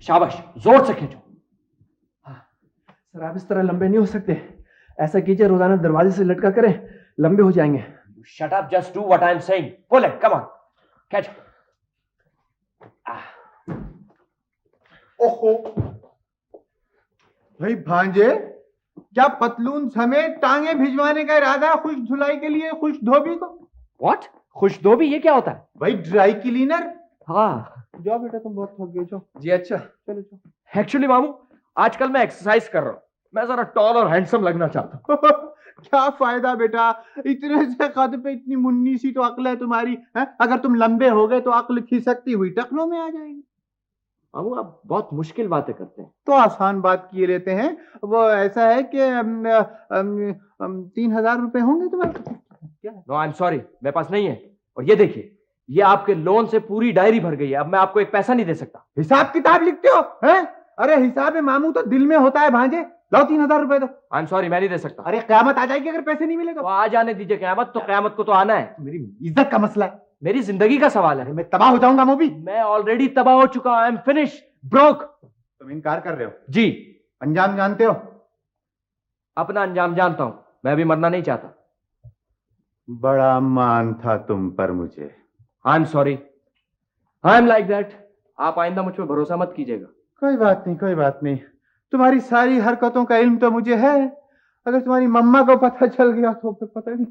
शाबाश, जोर से खींचो। सर आप इस तरह लंबे नहीं हो सकते, ऐसा कीजिए रोजाना दरवाजे से लटका करें, लंबे हो जाएंगे। Shut up, just do what I'm saying. Pull it, come on. Catch. ओहो भाई भांजे, क्या पतलून समेत टांगे भिजवाने का इरादा खुश धुलाई के लिए खुश धोबी को? What? खुश धोबी ये क्या होता है? भाई ड्राई क्लीनर। हाँ। जाओ बेटा, तुम बहुत थक गए, जाओ। जी अच्छा। चलो जाओ। एक्चुअली मामू, आजकल मैं एक्सरसाइज कर रहा हूँ, मैं जरा टॉल और हैंडसम लगना चाहता हूँ। क्या फायदा बेटा, इतने से कद पे इतनी मुन्नी सी तो अक्ल है तुम्हारी है? अगर तुम लंबे हो गए तो अक्ल खिसकती हुई टखनों में आ जाएगी। मामू आप बहुत मुश्किल बातें करते हैं। तो आसान बात किए लेते हैं। वो ऐसा है कि 3,000 रुपए होंगे तुम्हारे पास? क्या है? नो आई एम सॉरी, मेरे पास नहीं है। और ये देखिए, ये आपके लोन से पूरी डायरी भर गई है, अब मैं आपको एक पैसा नहीं दे सकता। हिसाब किताब लिखते हो हैं? अरे हिसाब है मामू तो दिल में होता है भांजे। लाओ 3,000 रुपए दो। आई एम सॉरी, मैं नहीं दे सकता। अरे क़यामत आ जाएगी अगर पैसे नहीं मिले तो तो। आ जाने दीजिए क़यामत, तो क़यामत को तो आना है। मेरी इज्जत का मसला है। मेरी जिंदगी का सवाल है। मैं तबाह हो जाऊंगा मोबी। मैं ऑलरेडी तबाह हो चुका हूं। I am finish, broke. तुम इनकार कर रहे हो? जी। अंजाम जानते हो? अपना अंजाम जानता हूं, मैं अभी मरना नहीं चाहता। बड़ा मान था तुम पर मुझे। I am sorry, I am like that. आप आइंदा मुझ पर भरोसा मत कीजिएगा। कोई बात नहीं, कोई बात नहीं। तुम्हारी सारी हरकतों का इल्म तो मुझे है। अगर तुम्हारी मम्मा को पता चल गया तो फिर पता नहीं।